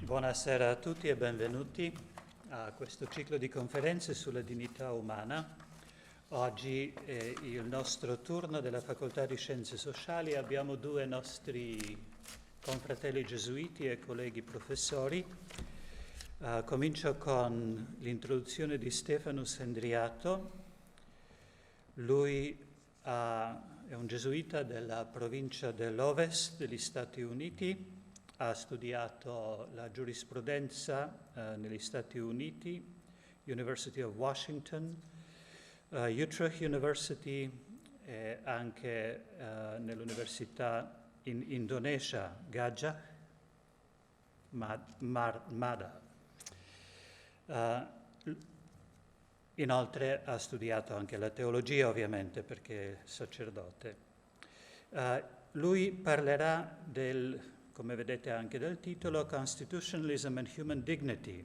Buonasera a tutti e benvenuti a questo ciclo di conferenze sulla dignità umana. Oggi è il nostro turno della Facoltà di Scienze Sociali. Abbiamo due nostri confratelli gesuiti e colleghi professori. Comincio con l'introduzione di Stefanus Hendrianto. Lui è un gesuita della provincia dell'Ovest degli Stati Uniti. Ha studiato la giurisprudenza negli Stati Uniti, University of Washington, Utrecht University e anche nell'università in Indonesia, Gajah Mada. Inoltre ha studiato anche la teologia, ovviamente, perché è sacerdote. Lui parlerà come vedete anche dal titolo, Constitutionalism and Human Dignity.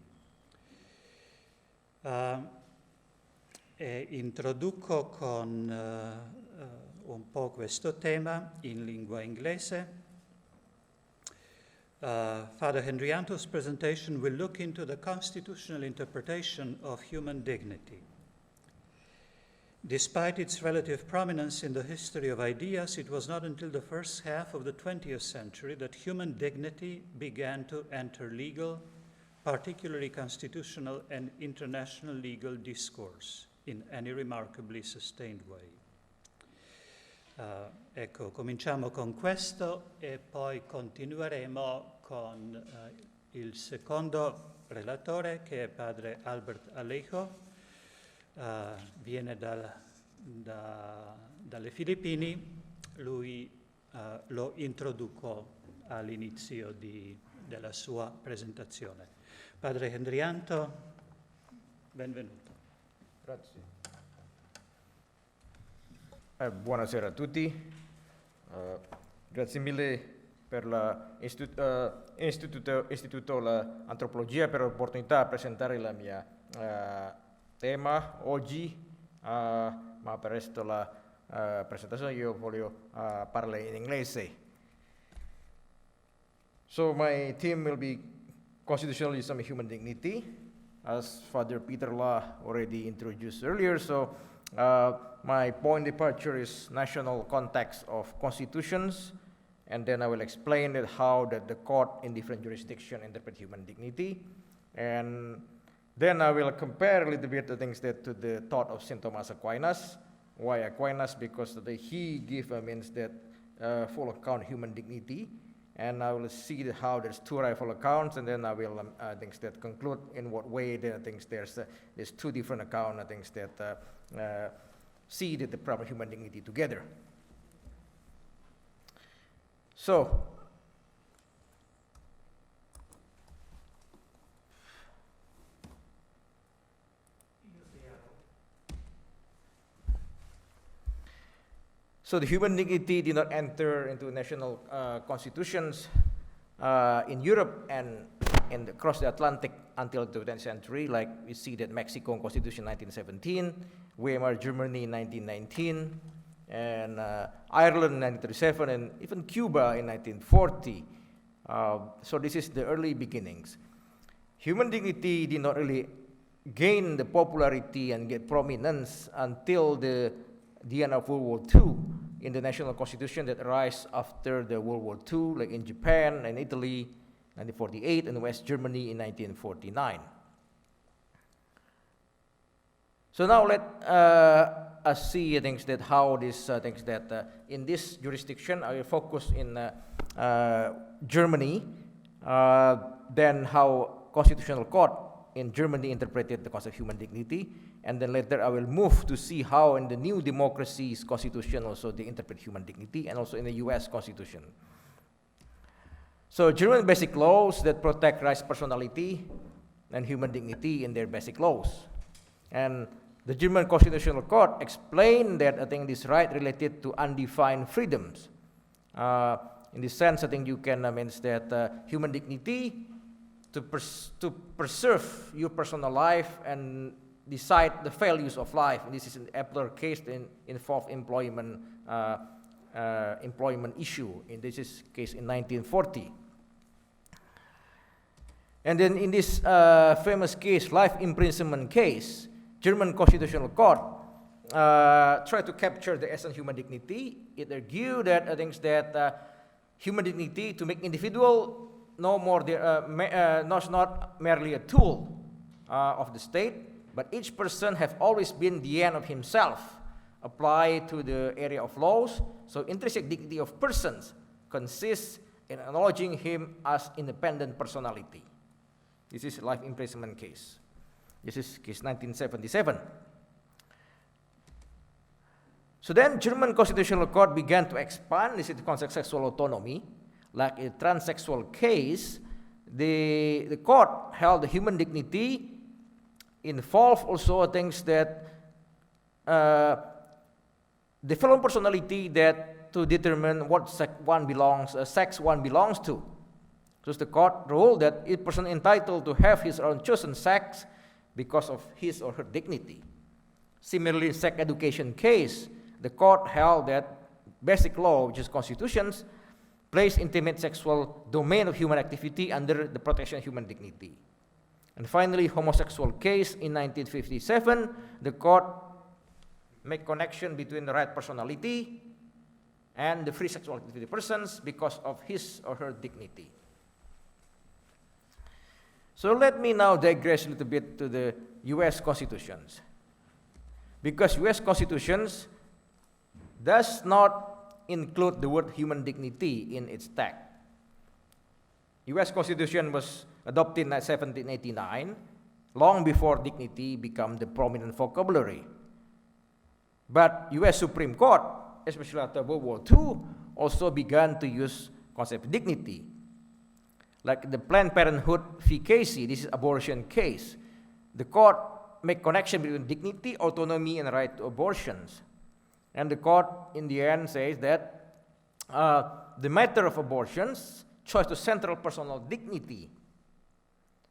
E introduco con un po' questo tema in lingua inglese. Father Hendrianto's presentation will look into the constitutional interpretation of human dignity. Despite its relative prominence in the history of ideas, it was not until the first half of the 20th century that human dignity began to enter legal, particularly constitutional and international legal discourse in any remarkably sustained way. Ecco, cominciamo con questo e poi continueremo con il secondo relatore, che è padre Albert Alejo. Viene dalle Filippine. Lui lo introduco all'inizio della sua presentazione. Padre Hendrianto, benvenuto. Grazie. Buonasera a tutti. Grazie mille per l'Istituto l'Antropologia per l'opportunità di presentare la mia tema oggi, ma per resto la presentazione io voglio parlare in inglese. So my theme will be constitutionalism and human dignity, as Father Peter Law already introduced earlier. So my point departure is national context of constitutions, and then I will explain how the court in different jurisdictions interpret human dignity, and then I will compare a little bit the things to the thought of St. Thomas Aquinas. Why Aquinas? Because he gave means that full account human dignity, and I will see how there's two rival accounts, and then I will things that conclude in what way there's two different accounts. Things that see the proper human dignity together. So. So the human dignity did not enter into national constitutions in Europe and across the Atlantic until the 20th century. Like we see that Mexico Constitution 1917, Weimar Germany in 1919, and Ireland in 1937, and even Cuba in 1940. So this is the early beginnings. Human dignity did not really gain the popularity and get prominence until the end of World War II in the national constitution that arose after the World War II, like in Japan and Italy, 1948, and West Germany in 1949. So now let us see things that how this things that in this jurisdiction I will focus in Germany, then how Constitutional Court in Germany interpreted the concept of human dignity, and then later I will move to see how in the new democracies constitution also they interpret human dignity, and also in the US Constitution. So German basic laws that protect rights, personality, and human dignity in their basic laws. And the German Constitutional Court explained that I think this right related to undefined freedoms. In this sense, I think you can means that human dignity to preserve your personal life and decide the values of life. And this is an exemplar case involve employment issue. In this case in 1940. And then in this famous case, life imprisonment case, German Constitutional Court tried to capture the essence of human dignity. It argued that human dignity to make individual not merely a tool of the state, but each person have always been the end of himself, applied to the area of laws. So intrinsic dignity of persons consists in acknowledging him as independent personality. This is life imprisonment case. This is case 1977. So then German Constitutional Court began to expand this concept of sexual autonomy. Like a transsexual case, the court held the human dignity involved also things that develop personality that to determine what sex one belongs to. So the court ruled that each person entitled to have his own chosen sex because of his or her dignity. Similarly, in sex education case, the court held that basic law, which is constitutions, place intimate sexual domain of human activity under the protection of human dignity. And finally, homosexual case in 1957, the court make connection between the right personality and the free sexual activity persons because of his or her dignity. So let me now digress a little bit to the US constitutions. Because US constitutions does not include the word human dignity in its text. US Constitution was adopted in 1789, long before dignity became the prominent vocabulary. But US Supreme Court, especially after World War II, also began to use concept of dignity. Like the Planned Parenthood v. Casey, this is abortion case. The court make connection between dignity, autonomy, and right to abortions. And the court, in the end, says that the matter of abortions choice to central personal dignity.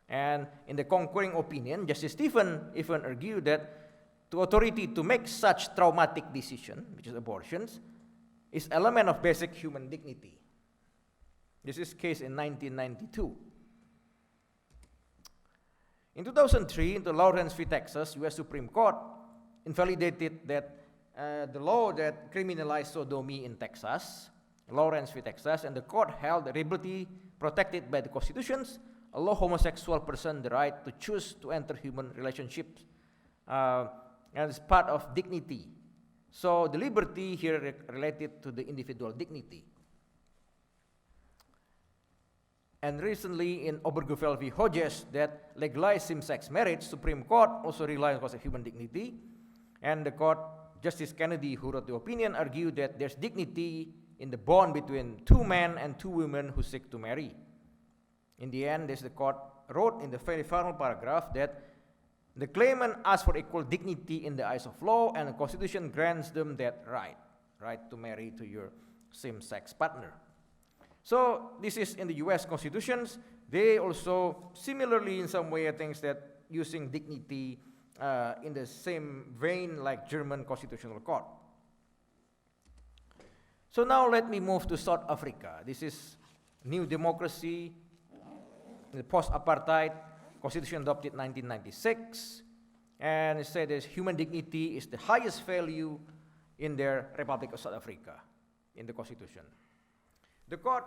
And in the concurring opinion, Justice Stefanus even argued that the authority to make such traumatic decision, which is abortions, is element of basic human dignity. This is case in 1992. In 2003, in the Lawrence v. Texas, U.S. Supreme Court invalidated that the law that criminalized sodomy in Texas, Lawrence v. Texas, and the court held that liberty protected by the constitutions allow homosexual person the right to choose to enter human relationships as part of dignity. So the liberty here related to the individual dignity. And recently in Obergefell v. Hodges that legalized same-sex marriage, Supreme Court also relied on human dignity. And the court, Justice Kennedy, who wrote the opinion, argued that there's dignity in the bond between two men and two women who seek to marry. In the end, the court wrote in the very final paragraph that the claimant asks for equal dignity in the eyes of law, and the Constitution grants them that right to marry to your same-sex partner. So this is in the U.S. constitutions. They also similarly, in some way, things that using dignity in the same vein like German Constitutional Court. So now let me move to South Africa. This is new democracy, the post-apartheid constitution adopted 1996, and it said that human dignity is the highest value in their Republic of South Africa in the constitution. The court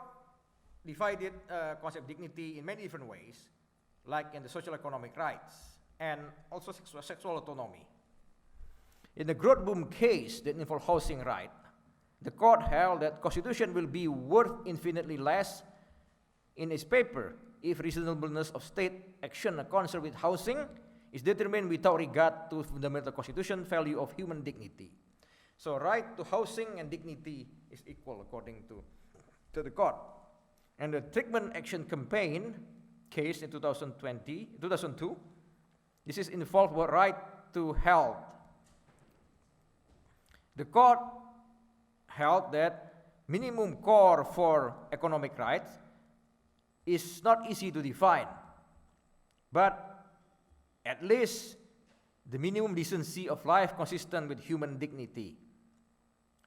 divided concept of dignity in many different ways, like in the social economic rights and also sexual autonomy. In the Grootboom case that involved housing right, the court held that constitution will be worth infinitely less in its paper if reasonableness of state action concerned with housing is determined without regard to fundamental constitution value of human dignity. So right to housing and dignity is equal according to the court. And the Treatment Action Campaign case in 2002, this is involved with right to health. The court held that minimum core for economic rights is not easy to define, but at least the minimum decency of life consistent with human dignity.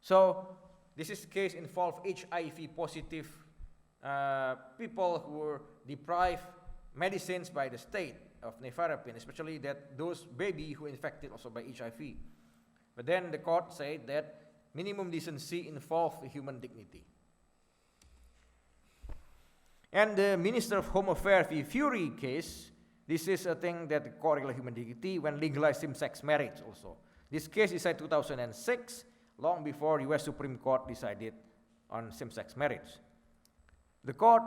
So this is case involve HIV positive people who were deprived medicines by the state of nevirapine, especially that those baby who infected also by HIV. But then the court said that minimum decency involved human dignity. And the Minister of Home Affairs, the Fury case, this is a thing that the court regulates human dignity when legalized same-sex marriage also. This case is in 2006, long before US Supreme Court decided on same-sex marriage. The court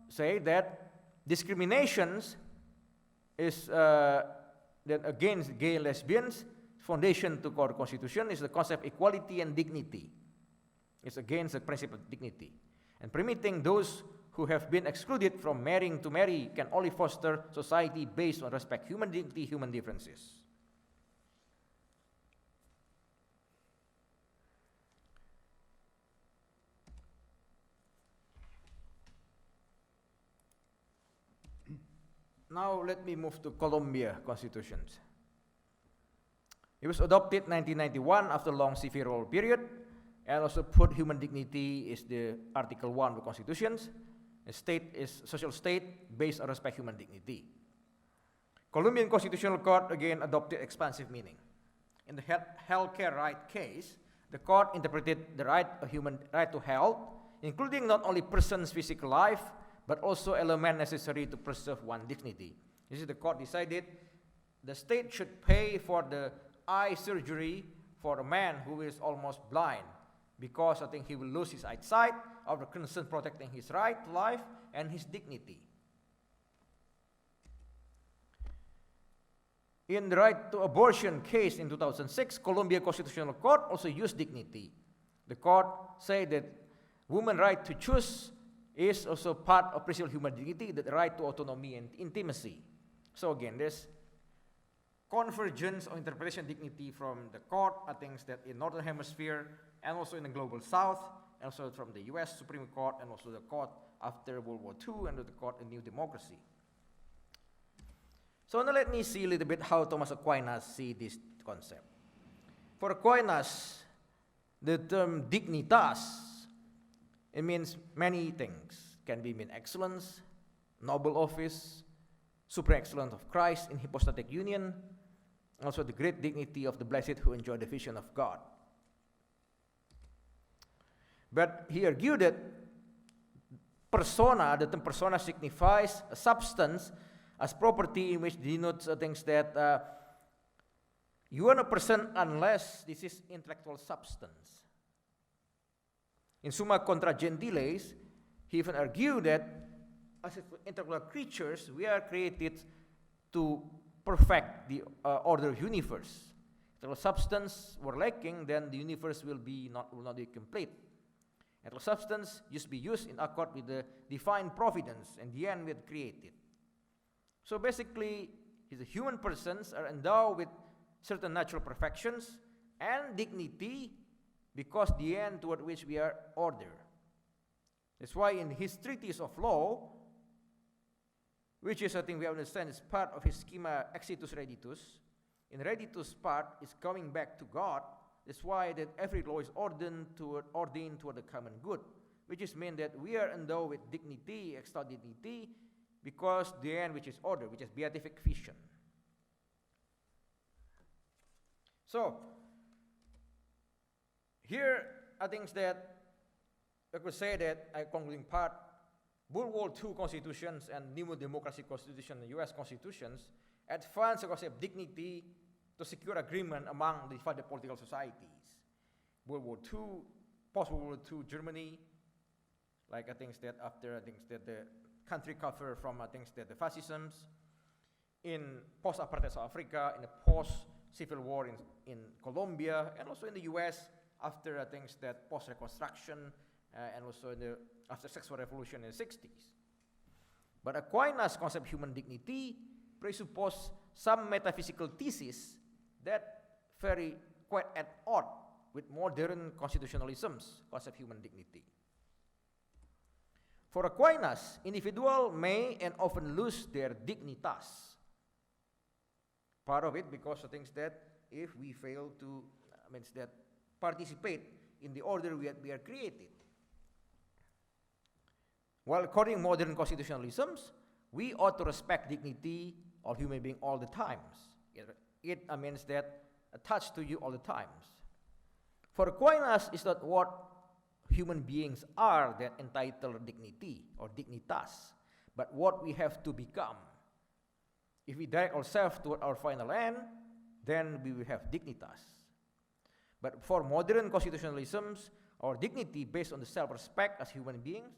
said that discriminations is that against gay and lesbians, foundation to our Constitution is the concept of equality and dignity. It's against the principle of dignity. And permitting those who have been excluded from marrying to marry can only foster society based on respect, human dignity, human differences. Now let me move to Colombia constitutions. It was adopted in 1991 after a long civil period, and also put human dignity is the Article 1 of the constitutions. A state is social state based on respect human dignity. Colombian Constitutional Court again adopted expansive meaning. In the healthcare right case, the court interpreted the right to health, including not only person's physical life, but also elements necessary to preserve one's dignity. This is the court decided the state should pay for the eye surgery for a man who is almost blind, because I think he will lose his eyesight out of concern protecting his right to life and his dignity. In the right to abortion case in 2006, Colombia Constitutional Court also used dignity. The court said that women's right to choose is also part of personal human dignity, the right to autonomy and intimacy. So again, there's convergence of interpretation dignity from the court, I think that in Northern Hemisphere, and also in the Global South, and also from the US Supreme Court, and also the court after World War II, and the court in New Democracy. So now let me see a little bit how Thomas Aquinas see this concept. For Aquinas, the term dignitas, it means many things. Can be mean excellence, noble office, super excellence of Christ in hypostatic union, also the great dignity of the blessed who enjoy the vision of God. But he argued that persona, the term persona signifies a substance as property in which denotes things that you are not a person unless this is intellectual substance. In Summa Contra Gentiles, he even argued that as intellectual creatures, we are created to perfect the order of universe. If the substance were lacking, then the universe will not be complete. And the substance used to be used in accord with the divine providence, and the end we had created. So basically, the human persons are endowed with certain natural perfections and dignity because the end toward which we are ordered. That's why in his treatise of law, which is, I think we understand, is part of his schema exitus reditus. In reditus part is coming back to God. That's why that every law is ordained toward the common good, which is mean that we are endowed with dignity, extra dignity, because the end which is order, which is beatific vision. So here I think that I could say that I concluding part, World War II constitutions and New Democracy Constitution and US constitutions advance the concept of dignity to secure agreement among the divided political societies. World War II, post-World War II Germany, like I think that after the country recovered from the fascisms, in post-apartheid South Africa, in the post-civil war in Colombia, and also in the US after that post-reconstruction, and also after sexual revolution in the 60s. But Aquinas' concept of human dignity presupposes some metaphysical thesis that very quite at odds with modern constitutionalism's concept of human dignity. For Aquinas, individuals may and often lose their dignitas. Part of it because of things that if we fail to participate in the order we are created. While according to modern constitutionalisms, we ought to respect dignity of human being all the times. It means that attached to you all the times. For Aquinas is not what human beings are that entitle dignity or dignitas, but what we have to become. If we direct ourselves toward our final end, then we will have dignitas. But for modern constitutionalisms, our dignity based on the self-respect as human beings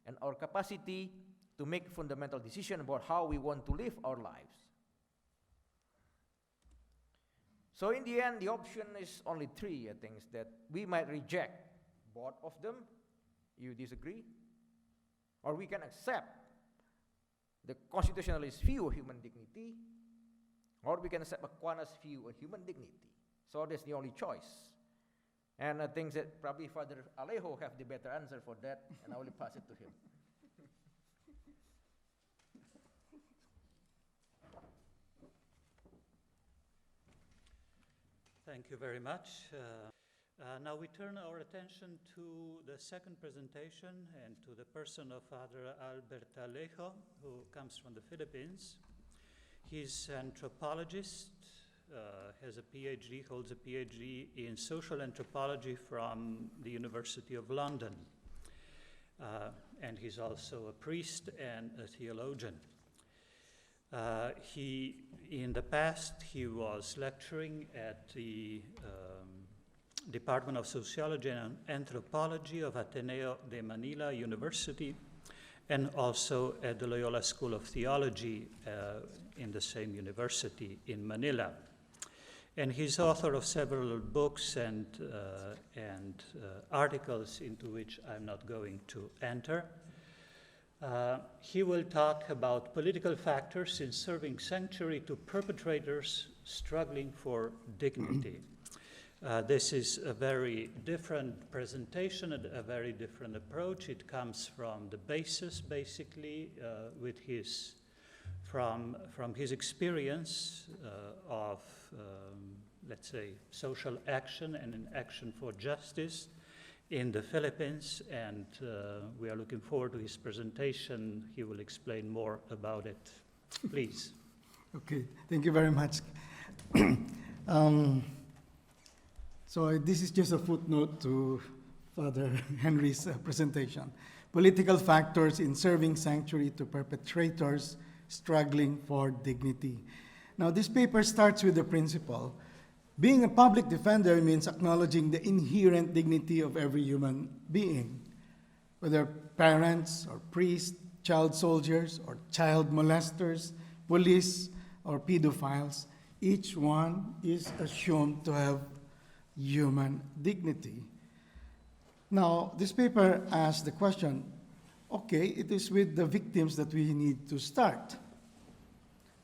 and our capacity to make fundamental decisions about how we want to live our lives. So in the end, the option is only three, I think, that we might reject both of them. You disagree? Or we can accept the constitutionalist view of human dignity, or we can accept Aquinas' view of human dignity. So that's the only choice. And I think that probably Father Alejo have the better answer for that, and I will pass it to him. Thank you very much. Now we turn our attention to the second presentation and to the person of Father Alejo, who comes from the Philippines. He's an anthropologist, has a PhD, holds a PhD in social anthropology from the University of London. And he's also a priest and a theologian. In the past, he was lecturing at the Department of Sociology and Anthropology of Ateneo de Manila University, and also at the Loyola School of Theology in the same university in Manila. And he's author of several books and articles into which I'm not going to enter. He will talk about political factors in serving sanctuary to perpetrators struggling for dignity. This is a very different presentation, a very different approach. It comes from the basis, basically, from his experience of, let's say, social action and an action for justice in the Philippines, and we are looking forward to his presentation. He will explain more about it. Please. Okay, thank you very much. So this is just a footnote to Father Henry's presentation. Political factors in serving sanctuary to perpetrators struggling for dignity. Now this paper starts with the principle: being a public defender means acknowledging the inherent dignity of every human being, whether parents or priests, child soldiers or child molesters, police or pedophiles. Each one is assumed to have human dignity. Now, this paper asks the question, okay, it is with the victims that we need to start.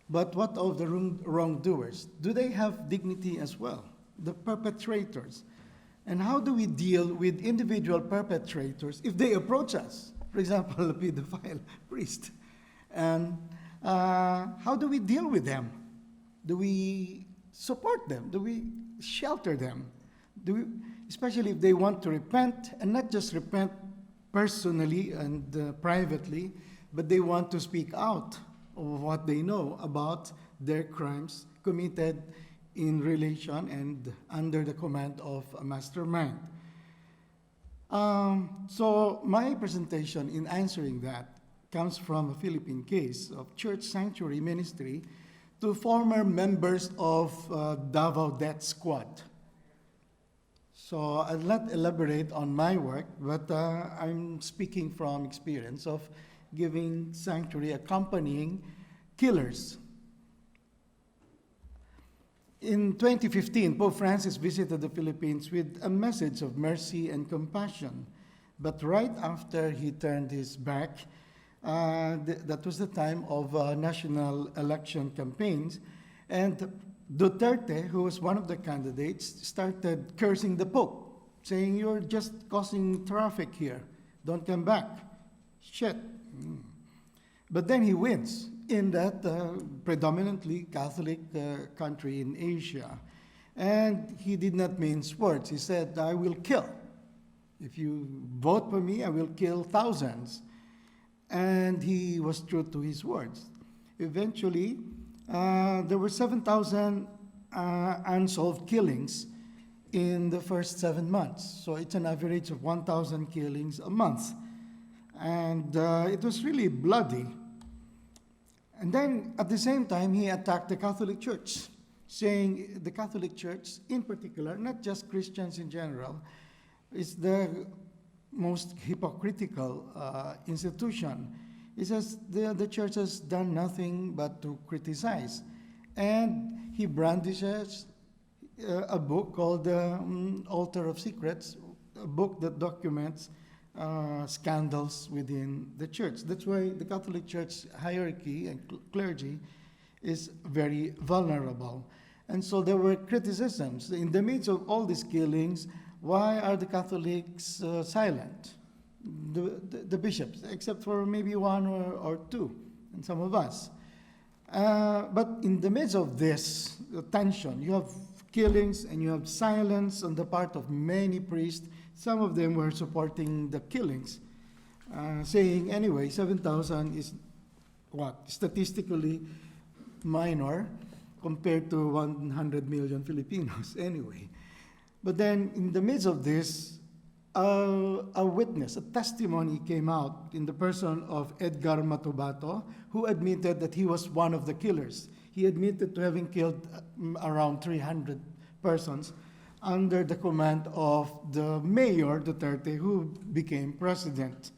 But what of the wrongdoers? Do they have dignity as well? The perpetrators. And how do we deal with individual perpetrators if they approach us? For example, a pedophile priest. And how do we deal with them? Do we support them? Do we shelter them? Especially if they want to repent, and not just repent personally and privately, but they want to speak out of what they know about their crimes committed in relation and under the command of a mastermind. So my presentation in answering that comes from a Philippine case of church sanctuary ministry to former members of Davao Death Squad. So I'll not elaborate on my work, but I'm speaking from experience of giving sanctuary accompanying killers. In 2015, Pope Francis visited the Philippines with a message of mercy and compassion. But right after he turned his back, that was the time of national election campaigns, and Duterte, who was one of the candidates, started cursing the Pope, saying, "You're just causing traffic here. Don't come back. Shit." But then he wins in that predominantly Catholic country in Asia. And he did not mince words. He said, "I will kill. If you vote for me, I will kill thousands." and he was true to his words. Eventually, there were 7,000 unsolved killings in the first 7 months. So it's an average of 1,000 killings a month. And it was really bloody. And then at the same time, he attacked the Catholic Church, saying the Catholic Church in particular, not just Christians in general, is the most hypocritical institution. He says the church has done nothing but to criticize. And he brandishes a book called Altar of Secrets, a book that documents scandals within the church. That's why the Catholic Church hierarchy and clergy is very vulnerable. And so there were criticisms. In the midst of all these killings, why are the Catholics silent? The bishops, except for maybe one or two, and some of us. But in the midst of this tension, you have killings and you have silence on the part of many priests. Some of them were supporting the killings, saying, anyway, 7,000 is what? Statistically minor compared to 100 million Filipinos anyway. But then in the midst of this, a witness, a testimony came out in the person of Edgar Matubato, who admitted that he was one of the killers. He admitted to having killed around 300 persons under the command of the mayor, Duterte, who became president.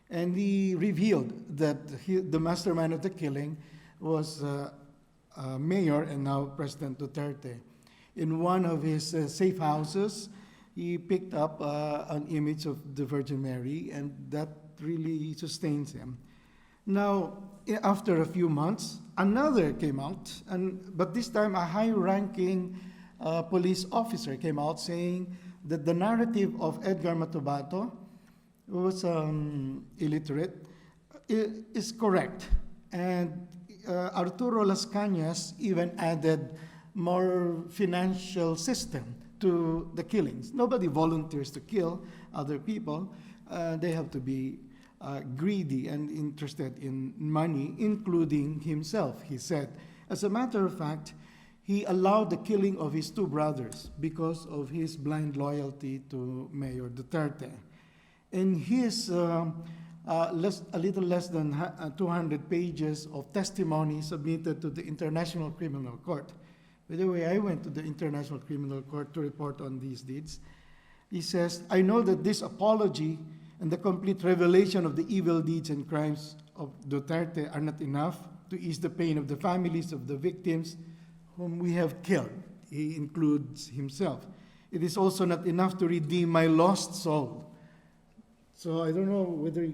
And he revealed that the mastermind of the killing was mayor and now President Duterte. In one of his safe houses, he picked up an image of the Virgin Mary, and that really sustains him. Now, after a few months, another came out, but this time a high-ranking police officer came out saying that the narrative of Edgar Matubato, who was illiterate, is correct. And Arturo Las Cañas even added more financial system to the killings. Nobody volunteers to kill other people. They have to be greedy and interested in money, including himself, he said. As a matter of fact, he allowed the killing of his two brothers because of his blind loyalty to Mayor Duterte. In his a little less than 200 pages of testimony submitted to the International Criminal Court. By the way, I went to the International Criminal Court to report on these deeds. He says, I know that this apology and the complete revelation of the evil deeds and crimes of Duterte are not enough to ease the pain of the families of the victims whom we have killed. He includes himself. It is also not enough to redeem my lost soul. So I don't know whether,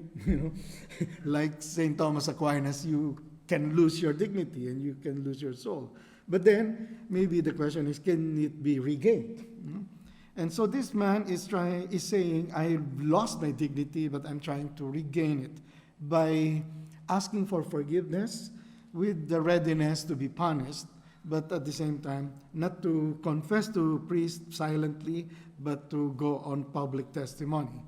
like St. Thomas Aquinas, you can lose your dignity and you can lose your soul. But then maybe the question is, can it be regained? And so this man is saying, I lost my dignity, but I'm trying to regain it by asking for forgiveness with the readiness to be punished, but at the same time, not to confess to priests silently, but to go on public testimony.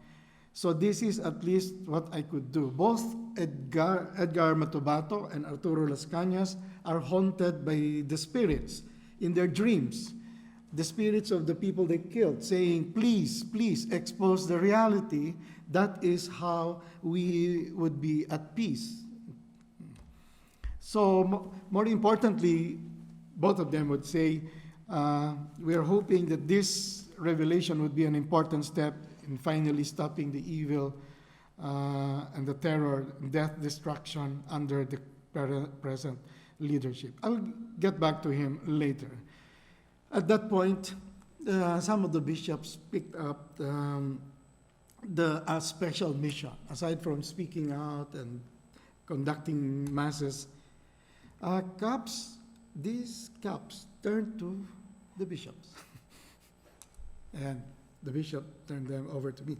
So this is at least what I could do. Both Edgar Matubato and Arturo Las Cañas are haunted by the spirits in their dreams, the spirits of the people they killed, saying, please, please expose the reality. That is how we would be at peace. So more importantly, both of them would say, we are hoping that this revelation would be an important step in finally stopping the evil and the terror, death, destruction under the present leadership. I'll get back to him later. At that point, some of the bishops picked up a special mission. Aside from speaking out and conducting masses, these caps turned to the bishops. And the bishop turned them over to me.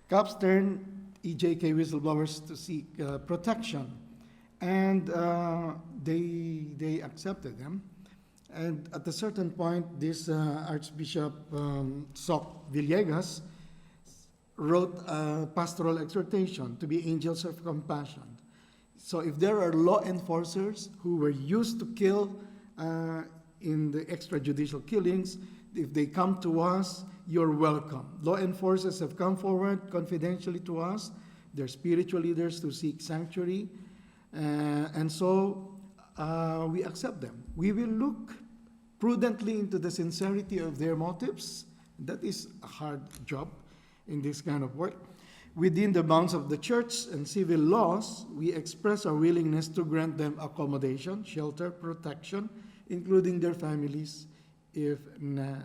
Caps turned EJK whistleblowers to seek protection, and they accepted them. And at a certain point, this Archbishop Soc Villegas wrote a pastoral exhortation to be angels of compassion. So if there are law enforcers who were used to kill in the extrajudicial killings, if they come to us, you're welcome. Law enforcers have come forward confidentially to us. They're spiritual leaders to seek sanctuary. And so we accept them. We will look prudently into the sincerity of their motives. That is a hard job in this kind of work. Within the bounds of the church and civil laws, we express our willingness to grant them accommodation, shelter, protection, including their families, if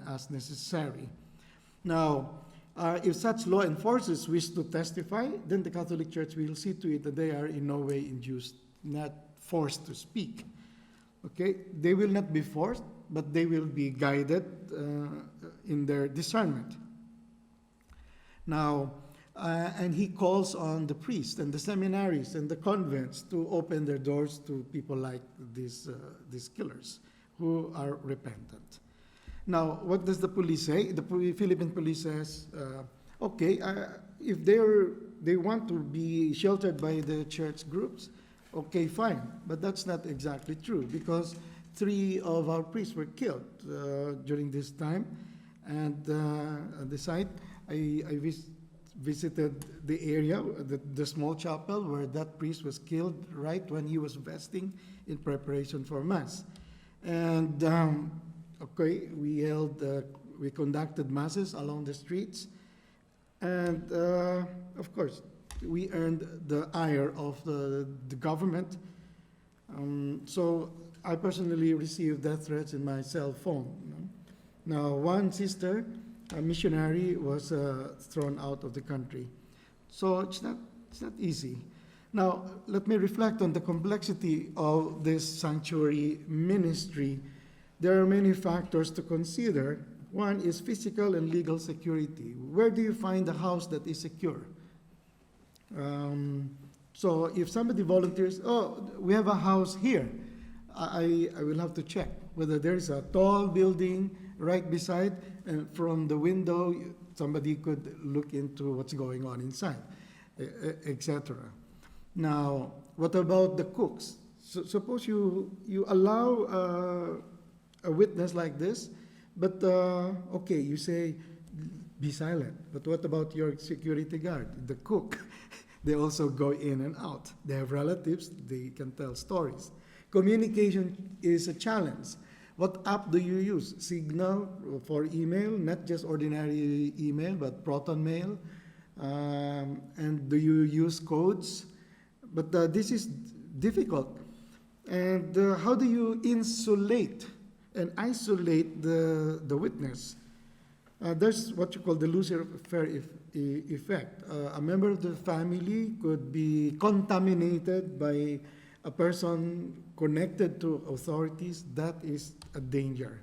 as necessary. Now, if such law enforcers wish to testify, then the Catholic Church will see to it that they are in no way induced, not forced to speak. Okay? They will not be forced, but they will be guided in their discernment. Now, and he calls on the priests and the seminaries and the convents to open their doors to people like these killers who are repentant. Now, what does the police say? The Philippine police says, if they want to be sheltered by the church groups, okay, fine. But that's not exactly true, because 3 of our priests were killed during this time. And at the site, I visited the area, the small chapel where that priest was killed right when he was vesting in preparation for Mass. And we conducted masses along the streets, and of course, we earned the ire of the government. So I personally received death threats in my cell phone. Now, one sister, a missionary, was thrown out of the country. So it's not easy. Now, let me reflect on the complexity of this sanctuary ministry. There are many factors to consider. One is physical and legal security. Where do you find a house that is secure? So if somebody volunteers, we have a house here, I will have to check whether there's a tall building right beside, and from the window, somebody could look into what's going on inside, etc. Now, what about the cooks? So suppose you allow a witness like this, but you say, be silent. But what about your security guard, the cook? They also go in and out. They have relatives, they can tell stories. Communication is a challenge. What app do you use? Signal for email, not just ordinary email, but Proton Mail. And do you use codes? But this is difficult. And how do you insulate and isolate the witness? There's what you call the Lucifer effect. A member of the family could be contaminated by a person connected to authorities. That is a danger.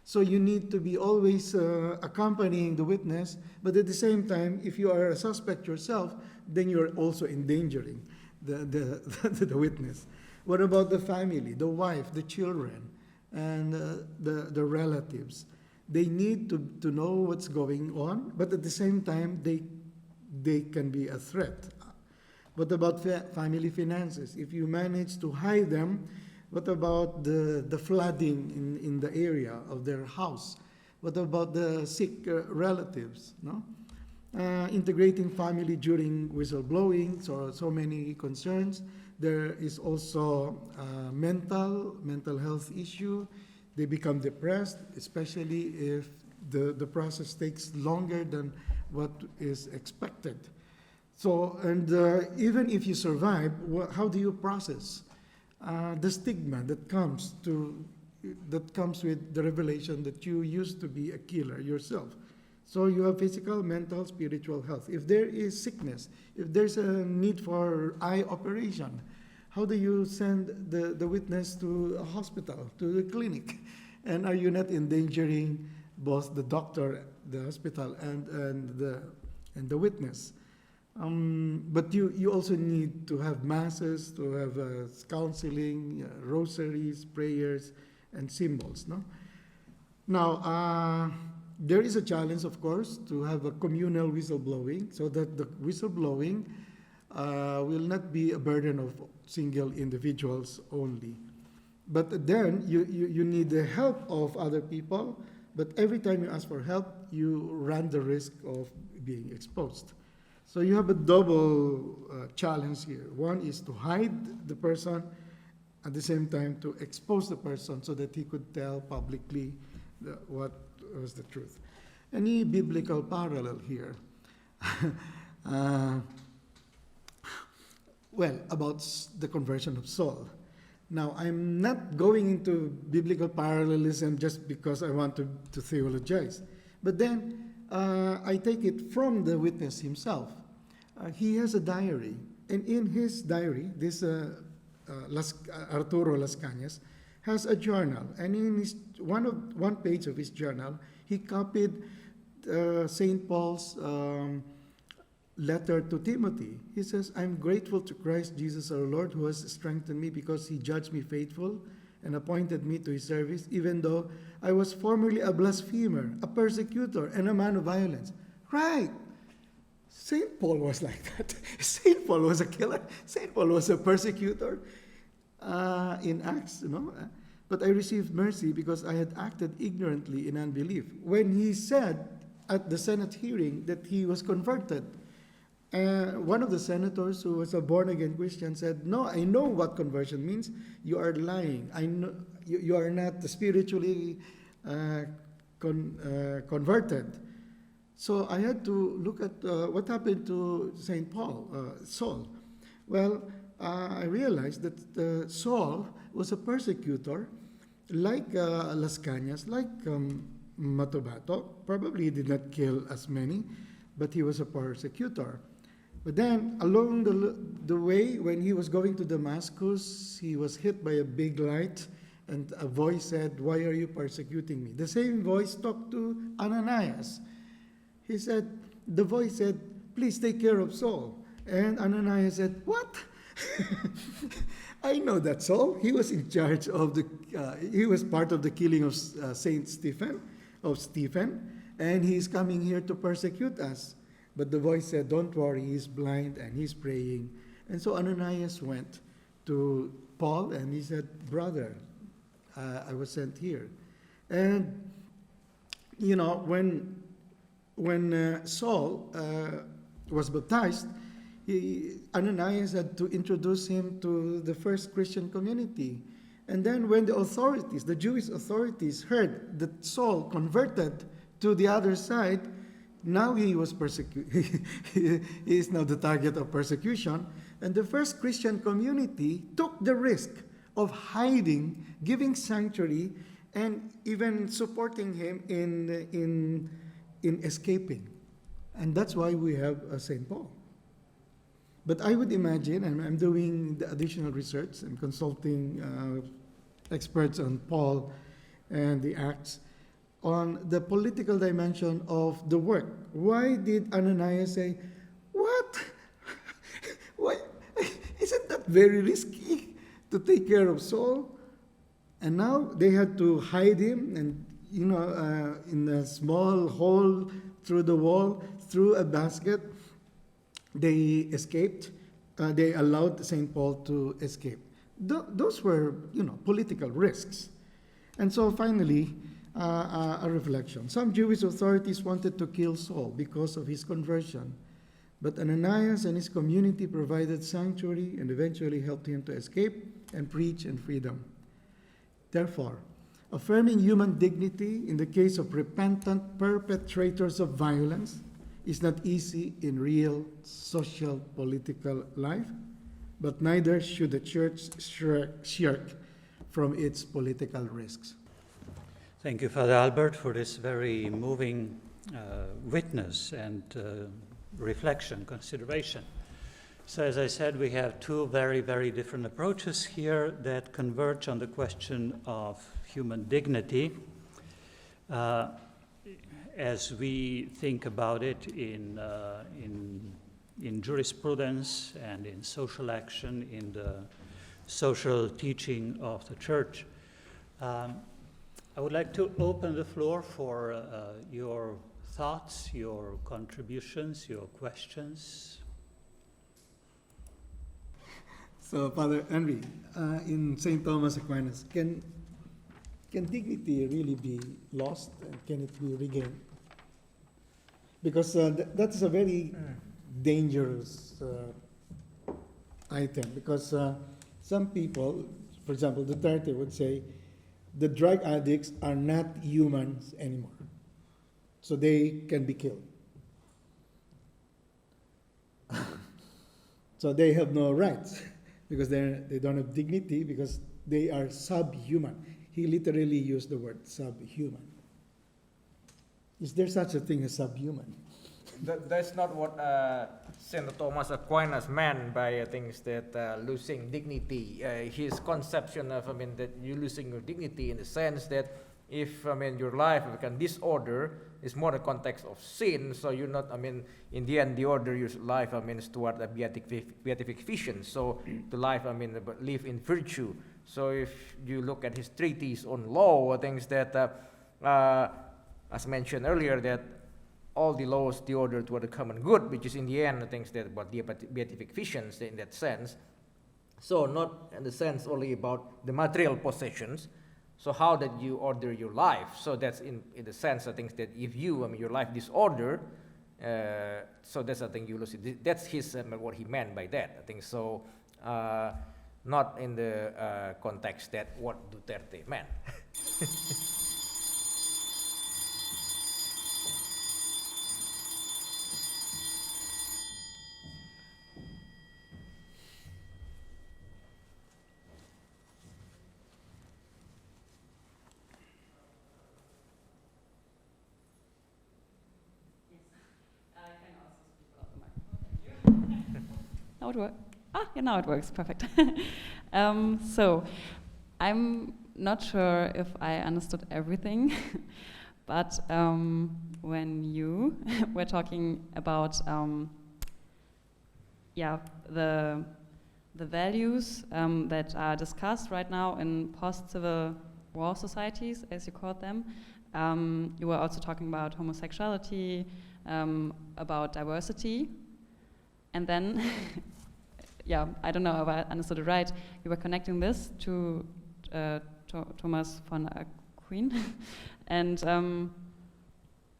So you need to be always accompanying the witness, but at the same time, if you are a suspect yourself, then you're also endangering the witness. What about the family, the wife, the children, and the relatives? They need to know what's going on, but at the same time, they can be a threat. What about family finances? If you manage to hide them, what about the flooding in the area of their house? What about the sick relatives? No? Integrating family during whistleblowing, so many concerns. There is also mental health issue. They become depressed, especially if the process takes longer than what is expected. So, and even if you survive, how do you process the stigma that comes with the revelation that you used to be a killer yourself? So you have physical, mental, spiritual health. If there is sickness, if there's a need for eye operation, how do you send the witness to a hospital, to the clinic? And are you not endangering both the doctor, the hospital, and the witness? But you also need to have masses, to have counseling, rosaries, prayers, and symbols. No? Now, There is a challenge, of course, to have a communal whistleblowing so that the whistleblowing will not be a burden of single individuals only. But then you need the help of other people, but every time you ask for help, you run the risk of being exposed. So you have a double challenge here. One is to hide the person, at the same time to expose the person so that he could tell publicly what was the truth. Any biblical parallel here? Well, about the conversion of Saul. Now, I'm not going into biblical parallelism just because I want to theologize. But then I take it from the witness himself. He has a diary. And in his diary, this Arturo Las Cañas has a journal. And in one page of his journal, he copied St. Paul's letter to Timothy. He says, I'm grateful to Christ Jesus our Lord, who has strengthened me because he judged me faithful and appointed me to his service, even though I was formerly a blasphemer, a persecutor, and a man of violence. Right. St. Paul was like that. St. Paul was a killer. St. Paul was a persecutor in Acts, But I received mercy because I had acted ignorantly in unbelief. When he said at the Senate hearing that he was converted, one of the senators who was a born-again Christian said, no, I know what conversion means. You are lying. I know you are not spiritually converted. So I had to look at what happened to St. Paul, Saul. Well, I realized that Saul was a persecutor, like Las Cañas, like Matobato. Probably he did not kill as many, but he was a persecutor. But then, along the way, when he was going to Damascus, he was hit by a big light, and a voice said, why are you persecuting me? The same voice talked to Ananias. The voice said, please take care of Saul. And Ananias said, what? I know that Saul. He was in charge of he was part of the killing of Stephen, and he's coming here to persecute us. But the voice said, don't worry, he's blind and he's praying. And so Ananias went to Paul and he said, brother, I was sent here. And, when Saul was baptized, Ananias had to introduce him to the first Christian community. And then when the Jewish authorities heard that Saul converted to the other side, now he was persecuted. He is now the target of persecution. And the first Christian community took the risk of hiding, giving sanctuary, and even supporting him in escaping. And that's why we have St. Paul. But I would imagine, and I'm doing the additional research and consulting experts on Paul and the Acts, on the political dimension of the work. Why did Ananias say, what? Why? Isn't that very risky to take care of Saul? And now they had to hide him and, in a small hole through the wall, through a basket. They escaped. They allowed St. Paul to escape. Those were, political risks. And so finally, a reflection. Some Jewish authorities wanted to kill Saul because of his conversion, but Ananias and his community provided sanctuary and eventually helped him to escape and preach in freedom. Therefore, affirming human dignity in the case of repentant perpetrators of violence is not easy in real social political life, but neither should the church shirk from its political risks. Thank you, Father Albert, for this very moving witness and reflection, consideration. So as I said, we have two very, very different approaches here that converge on the question of human dignity. As we think about it in jurisprudence and in social action, in the social teaching of the Church, I would like to open the floor for your thoughts, your contributions, your questions. So, Father Henry, in St. Thomas Aquinas, can dignity really be lost and can it be regained? Because that is a very dangerous item. Because some people, for example, Duterte would say, the drug addicts are not humans anymore, so they can be killed. So they have no rights because they don't have dignity because they are subhuman. He literally used the word subhuman. Is there such a thing as subhuman? That's not what St. Thomas Aquinas meant by things that losing dignity. His conception of, that you're losing your dignity in the sense that if, your life becomes disorder, is more the context of sin, so you're not, in the end, the order your life, is toward a beatification, so the life, live in virtue. So if you look at his treatise on law, things that, as mentioned earlier, that all the laws, the order toward the common good, which is in the end, things that about the beatifications in that sense. So not in the sense only about the material possessions. So how that you order your life? So that's in the sense, I think that if you, your life disorder, so that's I think you lose it. That's his what he meant by that. I think so. Not in the context that what Duterte meant. Now it works. Yeah, now it works. Perfect. So, I'm not sure if I understood everything, but when you were talking about the values that are discussed right now in post-civil war societies, as you called them, you were also talking about homosexuality, about diversity. And then, I don't know if I understood it right, you were connecting this to Thomas von Aquin. And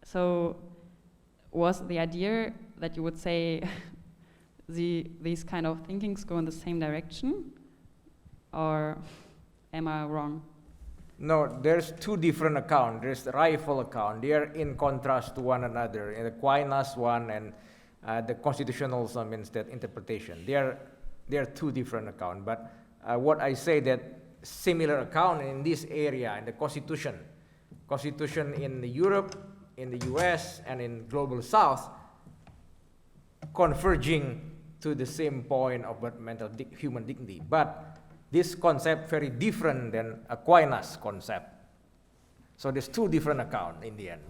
so was the idea that you would say these kind of thinkings go in the same direction? Or am I wrong? No, there's two different accounts. There's the rifle account. They are in contrast to one another. In the Aquinas one and the constitutional that interpretation. They are two different accounts. But what I say that similar account in this area in the constitution in Europe, in the U.S. and in global South, converging to the same point of human dignity. But this concept very different than Aquinas concept. So there's two different accounts in the end.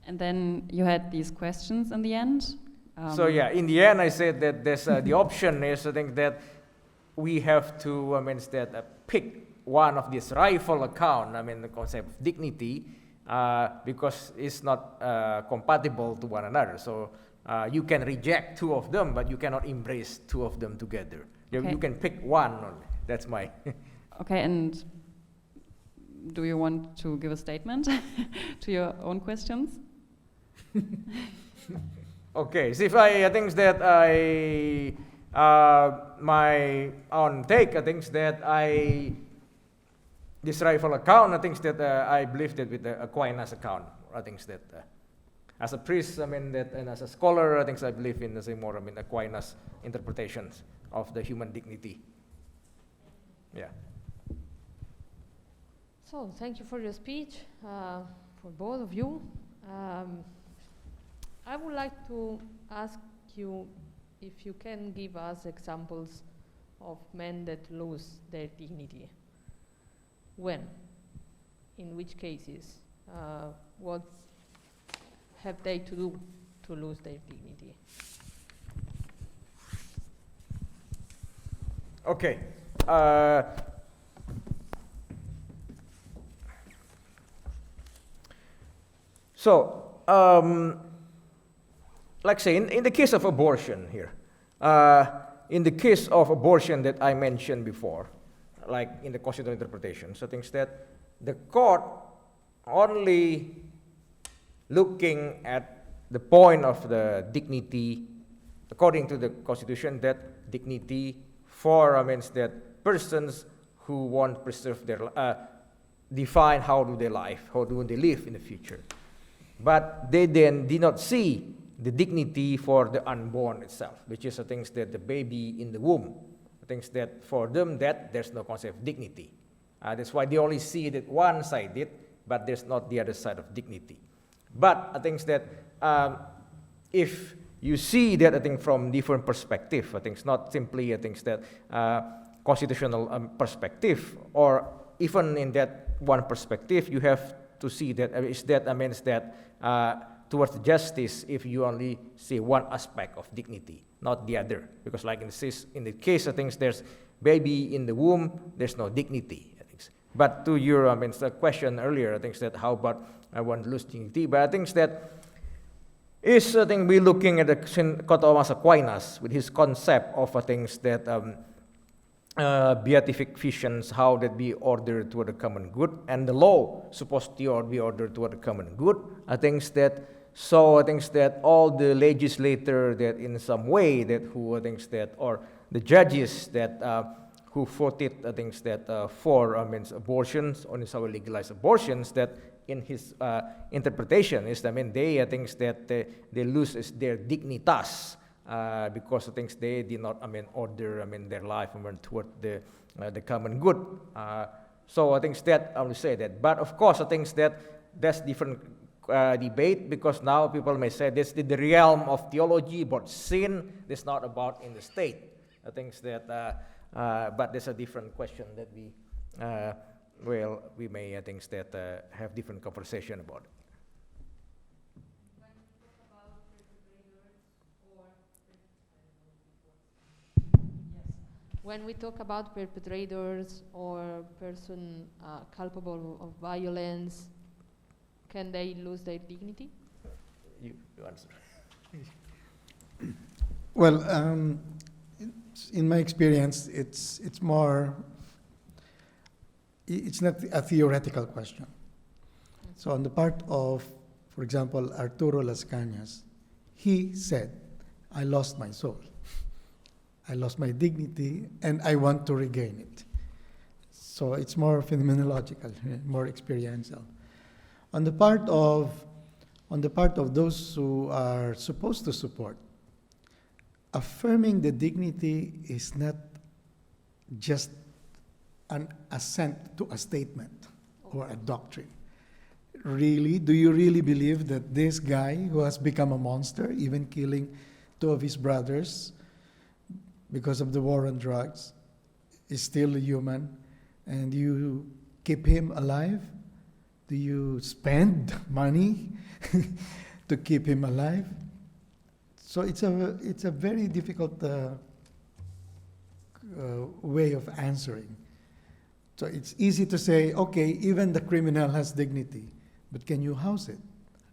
And then you had these questions in the end. So in the end, I said that there's the option is I think that we have to pick one of these rifle account. The concept of dignity because it's not compatible to one another. So you can reject two of them, but you cannot embrace two of them together. Okay. You can pick one only. That's my. Okay, and do you want to give a statement to your own questions? Okay, so if I think that my own take, I think that this rifle account, I think that I believe that with the Aquinas account, I think that as a priest, and as a scholar, I think I believe in the same more, Aquinas interpretations of the human dignity. Yeah. So, thank you for your speech, for both of you. I would like to ask you if you can give us examples of men that lose their dignity. When? In which cases? What have they to do to lose their dignity? Okay. So, like say, in the case of abortion here, in the case of abortion that I mentioned before, like in the constitutional interpretation, so things that the court only looking at the point of the dignity, according to the Constitution, that dignity for means that persons who want to preserve their define how do they live, how do they live in the future. But they then did not see the dignity for the unborn itself, which is the things that the baby in the womb, the things that for them that there's no concept of dignity. That's why they only see it one-sided, but there's not the other side of dignity. But I think that if you see that, I think from different perspective, I think it's not simply, I think that constitutional perspective, or even in that one perspective, you have to see that is that means that towards justice if you only see one aspect of dignity, not the other. Because like in the case, I think there's baby in the womb, there's no dignity. I think. But to your the question earlier, I think that how about I want to lose dignity? But I think that is I think we're looking at the Thomas Aquinas with his concept of things that beatifications, how that be ordered toward the common good, and the law supposed to be ordered toward the common good. I think that all the legislator that in some way that who I think that or the judges that who voted I think that for means abortions or how legalize abortions, that in his interpretation is they I think that they lose their dignitas. Because I think they did not, order, their life toward the common good. So I think that I will say that. But of course, I think that's different debate, because now people may say this is the realm of theology about sin. This is not about in the state. I think that, but there's a different question that we may I think that have different conversation about it. When we talk about perpetrators or person culpable of violence, can they lose their dignity? You answer. Well, in my experience, it's more. It's not a theoretical question. So on the part of, for example, Arturo Las Cañas, he said, "I lost my soul. I lost my dignity, and I want to regain it." So it's more phenomenological, more experiential. On the part of those who are supposed to support, affirming the dignity is not just an assent to a statement or a doctrine. Really, do you really believe that this guy who has become a monster, even killing 2 of his brothers, because of the war on drugs, is still a human, and you keep him alive? Do you spend money to keep him alive? So it's a very difficult way of answering. So it's easy to say, okay, even the criminal has dignity, but can you house it?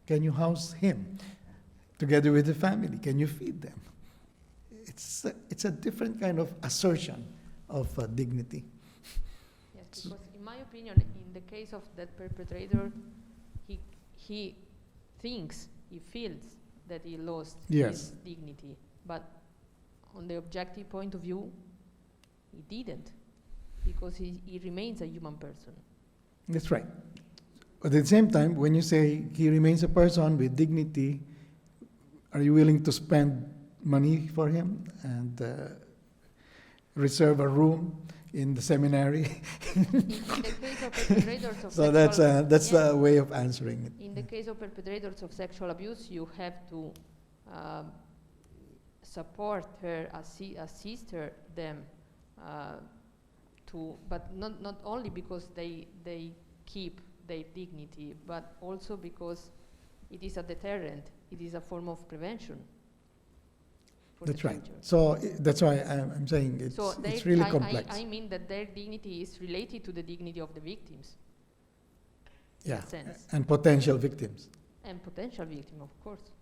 Can you house him together with the family? Can you feed them? It's a different kind of assertion of dignity. Yes, because in my opinion, in the case of that perpetrator, he thinks, he feels that he lost his dignity, but on the objective point of view, he didn't, because he remains a human person. That's right. But at the same time, when you say he remains a person with dignity, are you willing to spend money for him and reserve a room in the seminary? In the case of perpetrators of so that's a way of answering it. In the case of perpetrators of sexual abuse, you have to support her, assist them but not only because they keep their dignity, but also because it is a deterrent. It is a form of prevention. That's right. So that's why I'm saying it's really complex. I mean that their dignity is related to the dignity of the victims. Yeah, sense. and potential victims. And potential victim, of course.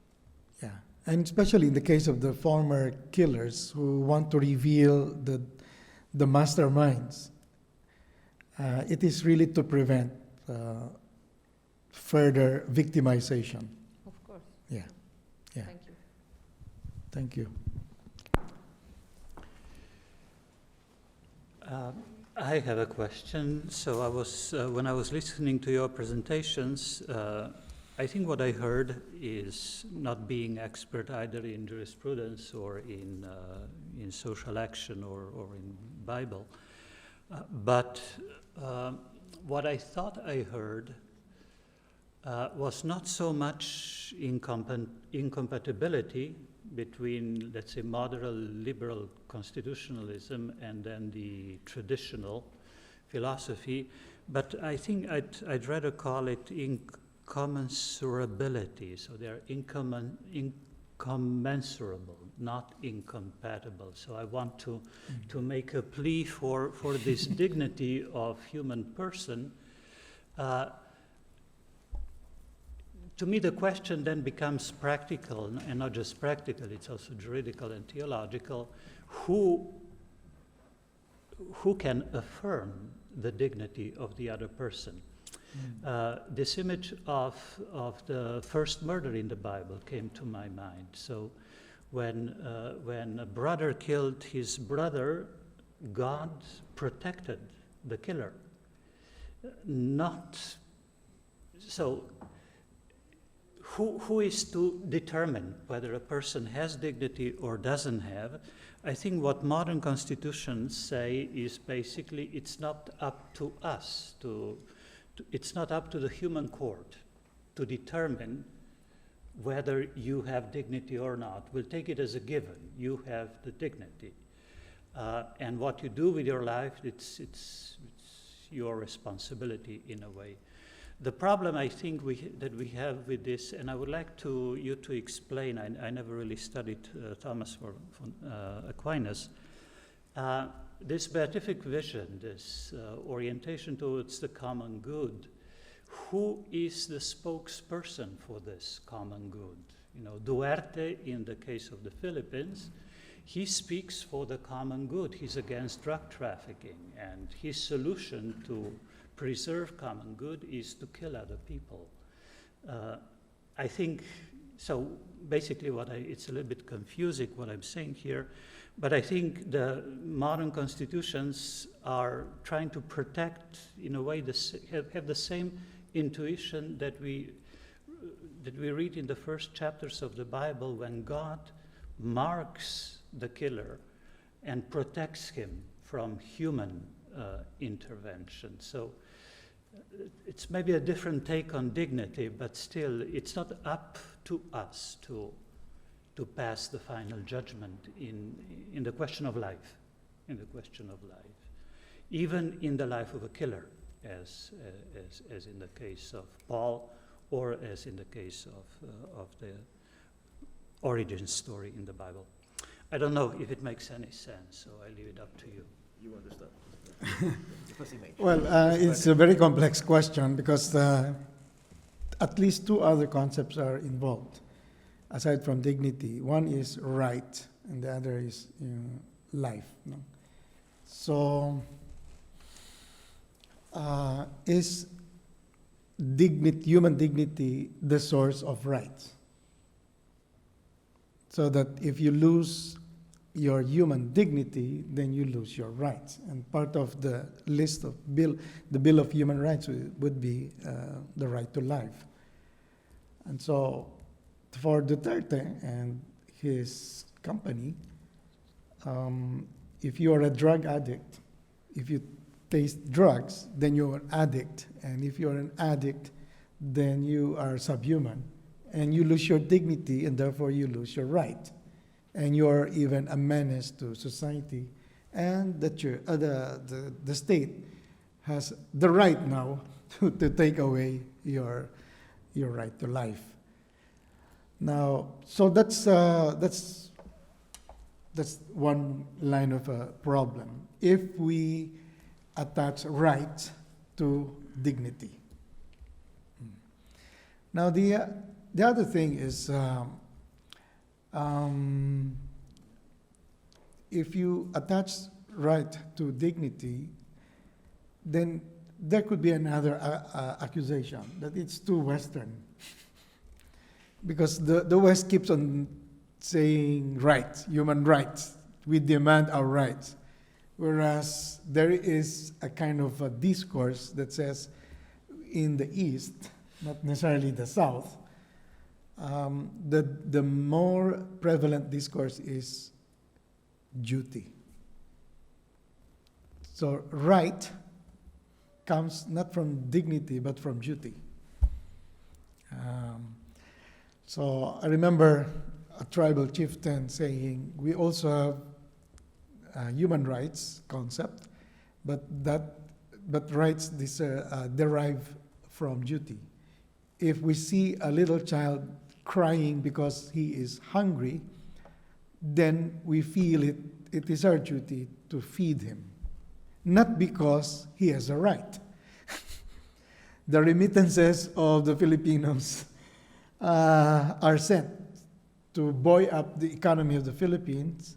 Yeah, and especially in the case of the former killers who want to reveal the masterminds, it is really to prevent further victimization. Of course. Yeah, yeah. Thank you. Thank you. I have a question. So I was, when I was listening to your presentations, I think what I heard is, not being expert either in jurisprudence or in social action or in Bible, but what I thought I heard was not so much incompatibility between, let's say, modern liberal constitutionalism and then the traditional philosophy, but I think I'd rather call it incommensurability. So they're incommensurable, not incompatible. So I want to make a plea for this dignity of human person. To me, the question then becomes practical, and not just practical, it's also juridical and theological. Who can affirm the dignity of the other person? This image of the first murder in the Bible came to my mind. So when a brother killed his brother, God protected the killer. Who is to determine whether a person has dignity or doesn't have? I think what modern constitutions say is basically it's not up to us it's not up to the human court to determine whether you have dignity or not. We'll take it as a given. You have the dignity. And what you do with your life, it's your responsibility in a way. The problem I think that we have with this, and I would like you to explain, I never really studied Thomas von Aquinas, this beatific vision, this orientation towards the common good. Who is the spokesperson for this common good? You know, Duarte, in the case of the Philippines, he speaks for the common good. He's against drug trafficking, and his solution to preserve common good is to kill other people. I think, so basically it's a little bit confusing what I'm saying here, but I think the modern constitutions are trying to protect, in a way, have the same intuition that we read in the first chapters of the Bible, when God marks the killer and protects him from human intervention. So it's maybe a different take on dignity, but still, it's not up to us to pass the final judgment in the question of life, even in the life of a killer, as in the case of Paul, or as in the case of the origin story in the Bible. I don't know if it makes any sense, so I leave it up to you. You understand? Well, it's a very complex question because at least two other concepts are involved, aside from dignity. One is right, and the other is life. No? So, is human dignity the source of rights? So that if you lose your human dignity, then you lose your rights. And part of the list of the Bill of Human Rights would be the right to life. And so for Duterte and his company, if you are a drug addict, if you taste drugs, then you're an addict. And if you're an addict, then you are subhuman. And you lose your dignity, and therefore you lose your right. And you're even a menace to society. And the state has the right now to take away your right to life. Now, so that's one line of a problem. If we attach right to dignity. Now, the other thing is, if you attach right to dignity, then there could be another accusation that it's too Western. Because the West keeps on saying rights, human rights. We demand our rights. Whereas there is a kind of a discourse that says in the East, not necessarily the South, the more prevalent discourse is duty. So right comes not from dignity, but from duty. So I remember a tribal chieftain saying, we also have a human rights concept, but rights derive from duty. If we see a little child crying because he is hungry, then we feel it is our duty to feed him, not because he has a right. The remittances of the Filipinos are sent to buoy up the economy of the Philippines,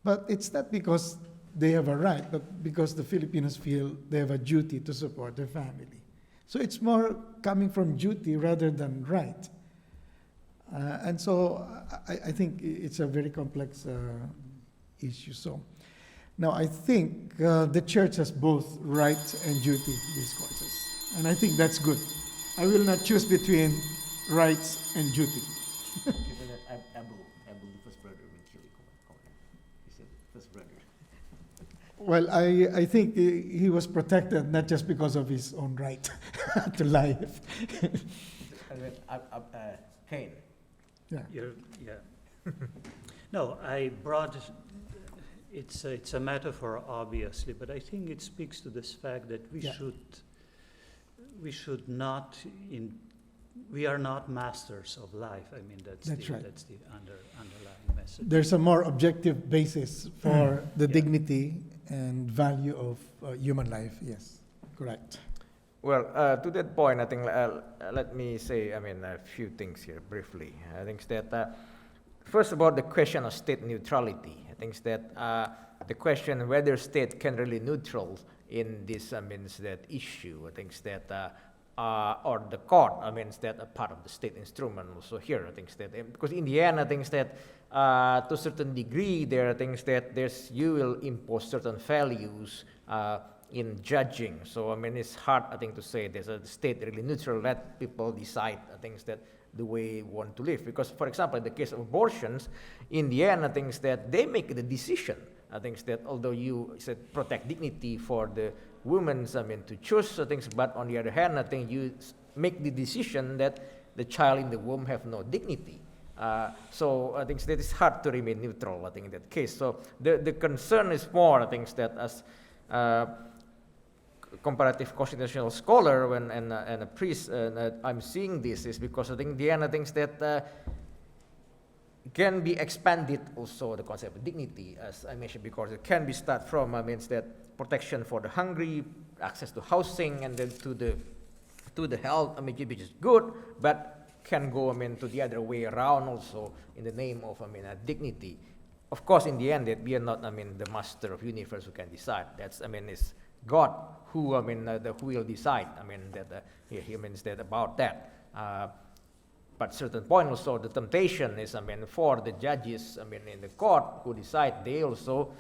but it's not because they have a right, but because the Filipinos feel they have a duty to support their family. So it's more coming from duty rather than right. And so I think it's a very complex issue. So now I think the church has both right and duty discourses. And I think that's good. I will not choose between rights and duty. Given that Abu, the first brother, will kill you. He said, first brother. Well, I think he was protected not just because of his own right to life. And then Cain. Yeah. No, I brought, it's a metaphor, obviously, but I think it speaks to this fact that we should not, we are not masters of life. I mean, that's the underlying message. There's a more objective basis for the dignity and value of human life. Yes, correct. Well, to that point, I think let me say, a few things here briefly. I think that first about the question of state neutrality. I think that the question whether state can really neutral in this means that issue. I think that or the court means that a part of the state instrument also here. I think that because in the end, I think that to a certain degree there are things that you will impose certain values in judging. So it's hard, I think, to say there's a state really neutral, let people decide things that the way you want to live. Because, for example, in the case of abortions, in the end, I think that they make the decision. I think that although you said protect dignity for the women, to choose things, but on the other hand, I think you make the decision that the child in the womb have no dignity. So I think that it's hard to remain neutral, I think, in that case. So the concern is more, I think, that as comparative constitutional scholar and a priest, I'm seeing this is because I think the end, I think that can be expanded also the concept of dignity, as I mentioned, because it can be start from means that protection for the hungry, access to housing, and then to the health, which is good, but can go to the other way around also in the name of dignity. Of course, in the end, that we are not the master of universe who can decide. That's it's God who who will decide. He means that about that. But certain point also, the temptation is for the judges in the court who decide, they also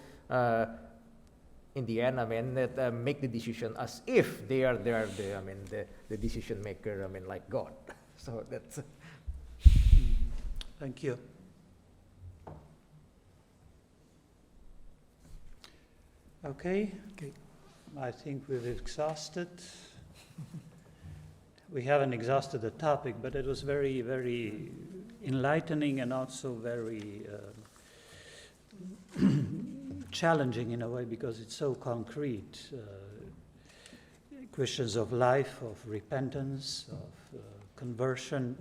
in the end that make the decision as if they are the decision maker like God. So that's. Thank you. Okay. I think we've exhausted. We haven't exhausted the topic, but it was very, very enlightening and also very challenging in a way because it's so concrete. Questions of life, of repentance, of conversion,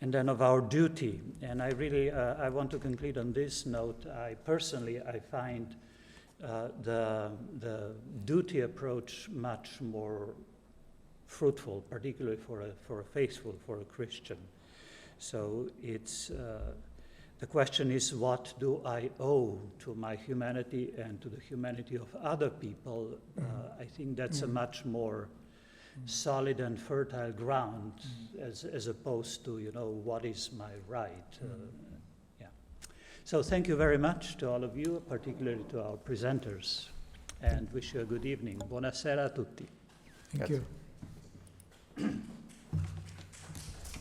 and then of our duty. And I really, I want to conclude on this note. I find the duty approach much more fruitful, particularly for a faithful, for a Christian. So it's the question is, what do I owe to my humanity and to the humanity of other people? I think that's a much more solid and fertile ground as opposed to, what is my right? Yeah. So thank you very much to all of you, particularly to our presenters, and wish you a good evening. Buonasera a tutti. Thank you.